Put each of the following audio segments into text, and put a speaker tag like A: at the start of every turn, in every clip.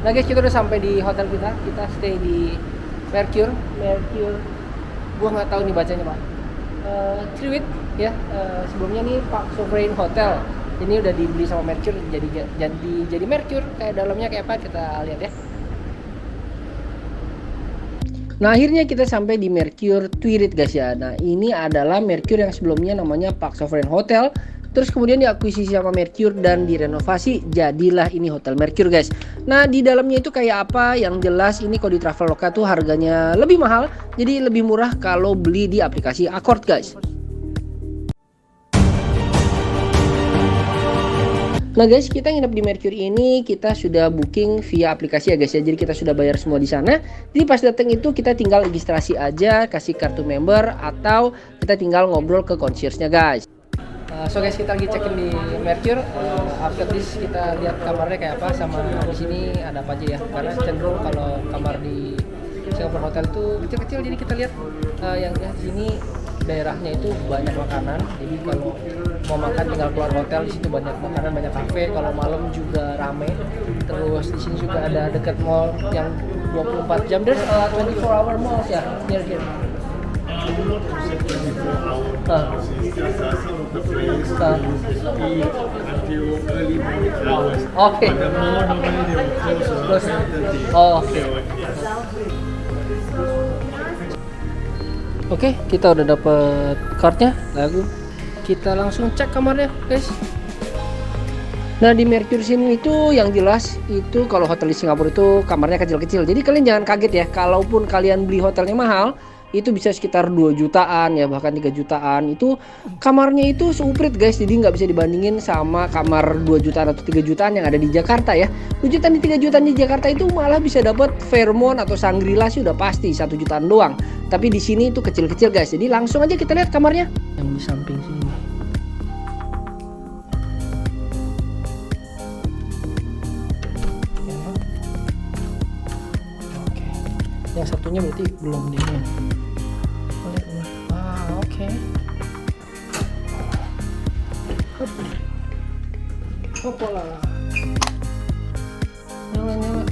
A: Nah guys, kita udah sampai di hotel kita. Kita stay di Mercure. Gua nggak tahu nih bacanya pak. Triwit ya. Sebelumnya nih Pak Sovereign Hotel. Ini udah dibeli sama Mercure jadi Mercure. Kayak dalamnya kayak apa kita lihat ya. Nah akhirnya kita sampai di Mercure Twilit guys ya. Nah ini adalah Mercure yang sebelumnya namanya Park Sovereign Hotel. Terus kemudian diakuisisi sama Mercure dan direnovasi jadilah ini Hotel Mercure guys. Nah di dalamnya itu kayak apa? Yang jelas ini kalau di Traveloka tuh harganya lebih mahal. Jadi lebih murah kalau beli di aplikasi Accord guys. Nah guys, kita nginep di Mercure ini kita sudah booking via aplikasi ya guys ya. Jadi kita sudah bayar semua di sana. Jadi pas datang itu kita tinggal registrasi aja, kasih kartu member atau kita tinggal ngobrol ke concierge-nya guys. So guys, kita lagi check-in di Mercure. After this kita lihat kamarnya kayak apa sama di sini ada apa aja ya. Karena cenderung kalau kamar di Singapore Hotel itu kecil-kecil, jadi kita lihat yang di sini daerahnya itu banyak makanan. Jadi kalau mau makan tinggal keluar hotel, di situ banyak makanan, banyak kafe. Kalau malam juga rame. Terus di sini juga ada dekat mall yang 24 jam. There's 24-hour malls ya near here. Oke. Oke, kita udah dapet cardnya, lalu kita langsung cek kamarnya, guys. Nah di Mercure sini itu yang jelas itu kalau hotel di Singapura itu kamarnya kecil-kecil. Jadi kalian jangan kaget ya, kalaupun kalian beli hotelnya mahal, itu bisa sekitar 2 jutaan ya, bahkan 3 jutaan. Itu kamarnya itu seuprit guys, jadi nggak bisa dibandingin sama kamar 2 jutaan atau 3 jutaan yang ada di Jakarta ya. 2 jutaan di 3 jutaan di Jakarta itu malah bisa dapat Fairmont atau Shangri-La sih udah pasti 1 jutaan doang. Tapi di sini itu kecil-kecil guys, jadi langsung aja kita lihat kamarnya. Yang di samping sini. Oke. Yang satunya berarti belum ini. Oke. Hopla. Nyala.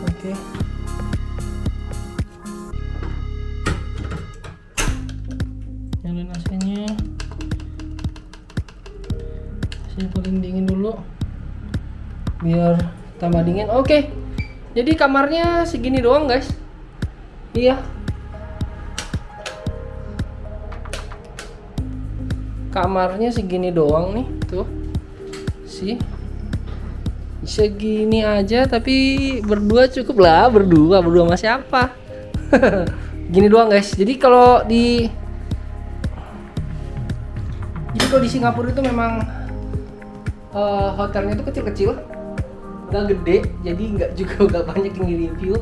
A: Oke. Nyalain AC-nya. AC paling dingin dulu. Biar tambah dingin. Oke. Jadi kamarnya segini doang, guys. Iya. Kamarnya segini doang nih, tuh. Segini aja tapi berdua cukup lah, berdua sama siapa? Gini doang, guys. Jadi kalau di Singapura itu memang hotelnya itu kecil-kecil, nggak gede, jadi nggak banyak yang di-review.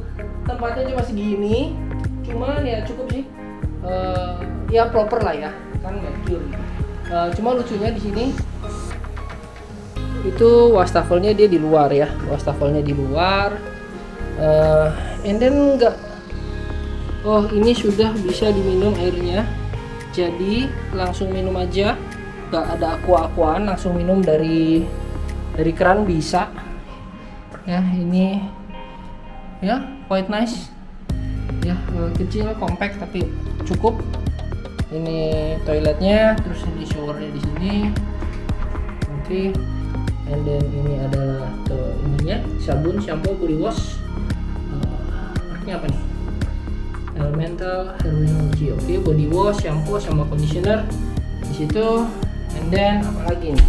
A: Tempatnya cuma segini, cuman ya cukup sih, ya proper lah ya, kan Mercure. Cuma lucunya di sini itu wastafelnya dia di luar ya, and then ini sudah bisa diminum airnya, jadi langsung minum aja, nggak ada aqua-aquaan, langsung minum dari keran bisa. Ya ini ya quite nice ya, kecil compact tapi cukup. Ini toiletnya, terus ini showernya di sini. Oke. And then ini adalah ininya, sabun, shampoo, body wash. Artinya apa nih? Elemental hair energy. Oke, body wash, shampoo sama conditioner di situ. And then apa lagi nih?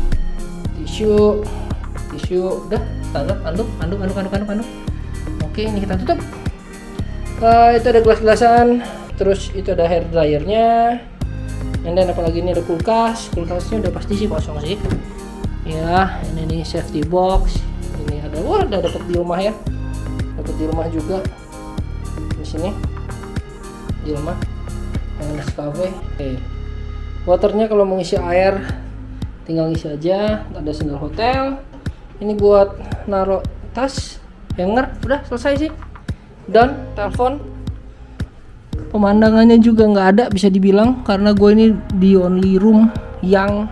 A: Tisu udah standar, anduk. Oke, ini kita tutup. Itu ada gelas-gelasan, terus itu ada hair dryernya, and then apalagi ini ada kulkasnya udah pasti sih kosong sih ya. Ini nih safety box, ini ada, udah dapat di rumah ya, juga di sini di rumah. Nescafe. Waternya kalau mau ngisi air tinggal ngisi aja, ada sendal hotel. Ini buat naruh tas, hanger, udah selesai sih. Dan telepon Pemandangannya juga nggak ada bisa dibilang, karena gue ini di only room yang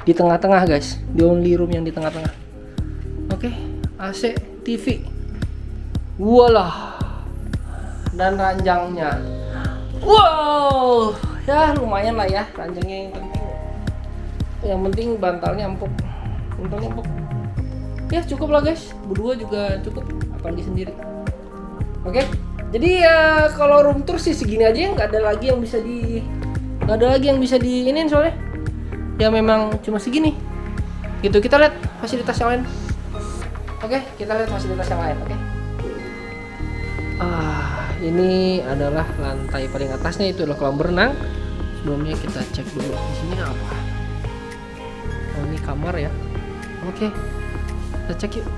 A: di tengah-tengah guys, di only room yang di tengah-tengah. Oke, AC, TV, walah, dan ranjangnya, wow, ya lumayan lah ya ranjangnya. Yang penting bantalnya empuk, ya cukup lah guys, berdua juga cukup, apalagi sendiri. Oke, jadi ya kalau room tour sih segini aja, nggak ada lagi yang bisa diinin soalnya ya memang cuma segini gitu. Kita lihat fasilitas yang lain. Oke, kita lihat fasilitas yang lain. Oke, ini adalah lantai paling atasnya, itu adalah kolam berenang. Sebelumnya kita cek dulu di sini apa. Oh, ini kamar ya. Oke, kita cek yuk.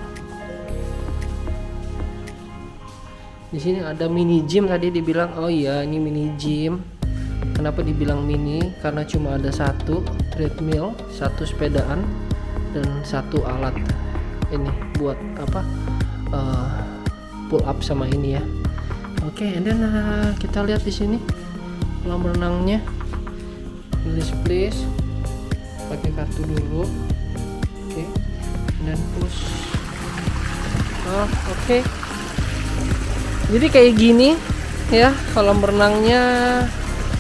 A: Di sini ada mini gym, tadi dibilang. Oh iya, ini mini gym. Kenapa dibilang mini? Karena cuma ada satu treadmill, satu sepedaan, dan satu alat ini buat apa? Pull up sama ini ya. Oke, and then kita lihat di sini kolam renangnya. Please, pakai kartu dulu. Oke, dan push. Oke. Jadi kayak gini ya, kolam renangnya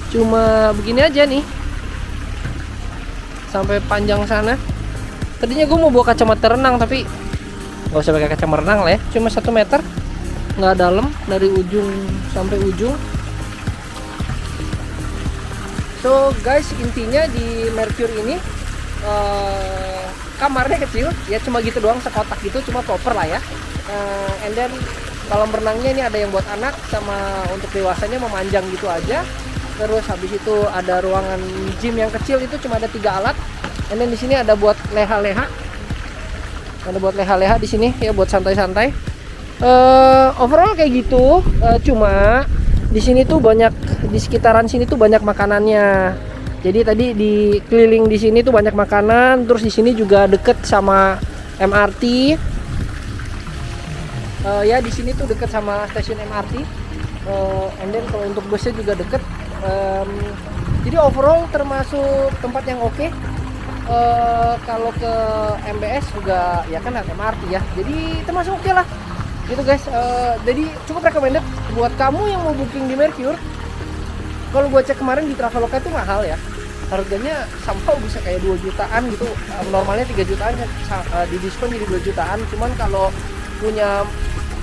A: cuma begini aja nih, sampai panjang sana. Tadinya gue mau bawa kacamata renang, tapi nggak usah pakai kacamata renang lah ya, cuma 1 meter, nggak dalam dari ujung sampai ujung. So guys, intinya di Mercure ini kamarnya kecil ya, cuma gitu doang, sekotak gitu, cuma proper lah ya. And then kolam renangnya ini ada yang buat anak sama untuk dewasanya memanjang gitu aja. Terus habis itu ada ruangan gym yang kecil, itu cuma ada 3 alat. And then di sini ada buat leha-leha. Ada buat leha-leha di sini ya, buat santai-santai. Overall kayak gitu. Cuma di sini tuh banyak, di sekitaran sini tuh banyak makanannya. Jadi tadi di keliling di sini tuh banyak makanan. Terus di sini juga deket sama MRT. Ya di sini tuh deket sama stasiun MRT. And then kalau untuk busnya juga deket. Jadi overall termasuk tempat yang oke. Kalau ke MBS juga ya kan MRT ya. Jadi termasuk oke lah. Gitu guys. Jadi cukup recommended buat kamu yang mau booking di Mercure. Kalau gua cek kemarin di Traveloka itu mahal ya. Harganya somehow bisa kayak 2 jutaan gitu. Normalnya 3 jutaan, di diskon jadi 2 jutaan. Cuman kalau punya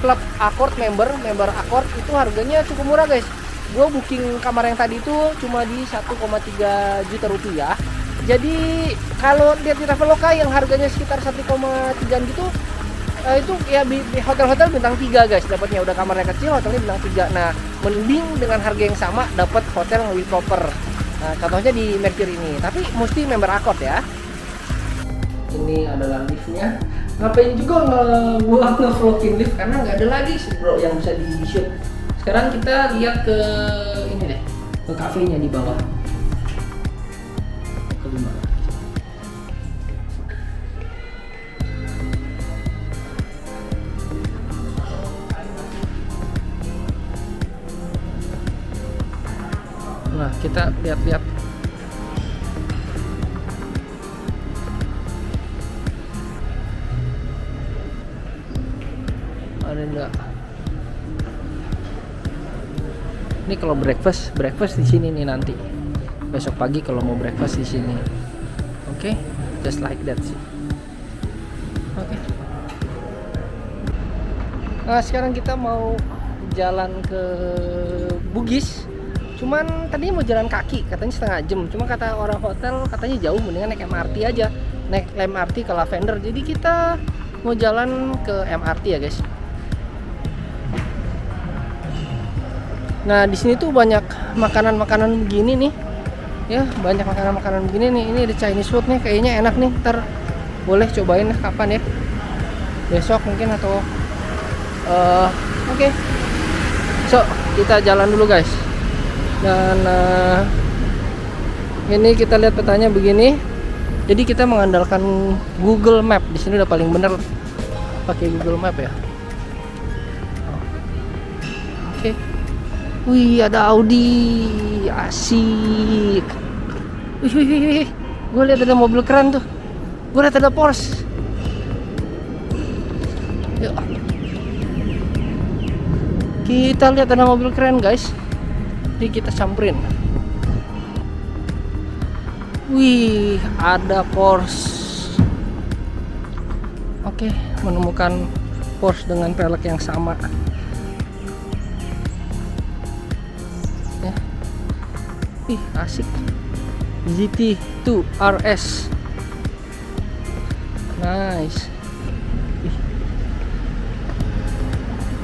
A: klub Accor member Accor itu harganya cukup murah guys. Gue booking kamar yang tadi itu cuma di 1,3 juta rupiah. Jadi kalau lihat di Traveloka yang harganya sekitar 1,3 gitu, itu ya di hotel-hotel bintang 3 guys, dapatnya udah kamarnya kecil, hotelnya bintang 3. Nah, mending dengan harga yang sama dapat hotel yang lebih proper. Nah, contohnya di Mercure ini, tapi mesti member Accor ya. Ini adalah liftnya. Ngapain juga gua nge-vlogin lift, karena nggak ada lagi sih bro yang bisa di shoot. Sekarang kita lihat ke ini deh, ke kafenya di bawah. Nah, kita lihat-lihat. Ada enggak? Ini kalau breakfast di sini nih nanti. Besok pagi kalau mau breakfast di sini. Oke, just like that sih. Oke. Nah, sekarang kita mau jalan ke Bugis. Cuman tadi mau jalan kaki, katanya setengah jam. Cuma kata orang hotel katanya jauh, mendingan naik MRT aja. Naik MRT ke Lavender. Jadi kita mau jalan ke MRT ya guys. Nah, di sini tuh banyak makanan-makanan begini nih. Ya, banyak makanan-makanan begini nih. Ini ada Chinese food nih, kayaknya enak nih. Ntar boleh cobain kapan ya? Besok mungkin atau oke. So, kita jalan dulu guys. Dan ini kita lihat petanya begini. Jadi kita mengandalkan Google Map. Di sini udah paling bener pakai Google Map ya. Oke. Wih, ada Audi, asik. Wih. Gue lihat ada mobil keren tuh. Gue lihat ada Porsche. Yuk. Kita lihat ada mobil keren guys. Jadi kita samperin. Wih, ada Porsche. Oke, menemukan Porsche dengan pelek yang sama. Ya. Ih, asik. GT2 RS. Nice. Ih.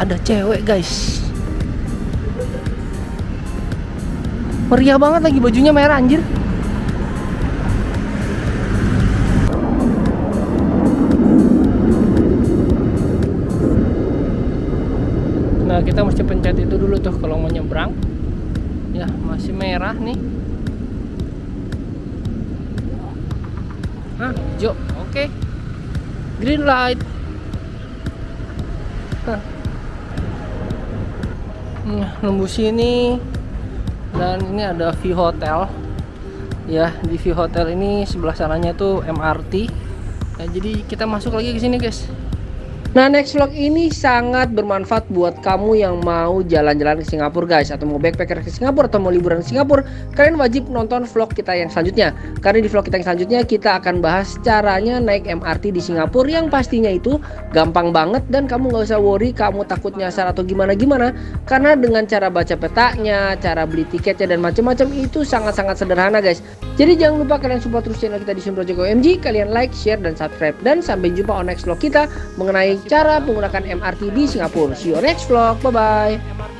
A: Ada cewek guys. Meriah banget lagi, bajunya merah anjir. Nah, kita mesti pencet itu dulu tuh kalau mau nyebrang. Ya, masih merah nih. Hijau. Oke. Green light. Nembus sini. Dan ini ada V Hotel. Ya, di V Hotel ini sebelah sananya tuh MRT. Nah, jadi kita masuk lagi ke sini, guys. Nah, next vlog ini sangat bermanfaat buat kamu yang mau jalan-jalan ke Singapura guys, atau mau backpacker ke Singapura, atau mau liburan ke Singapura. Kalian wajib nonton vlog kita yang selanjutnya. Karena di vlog kita yang selanjutnya kita akan bahas caranya naik MRT di Singapura, yang pastinya itu gampang banget dan kamu nggak usah worry kamu takut nyasar atau gimana-gimana. Karena dengan cara baca petanya, cara beli tiketnya dan macam-macam itu sangat-sangat sederhana guys. Jadi jangan lupa kalian support terus channel kita di Sim Project OMG. Kalian like, share, dan subscribe. Dan sampai jumpa on next vlog kita mengenai cara menggunakan MRT di Singapura. See you next vlog. Bye bye.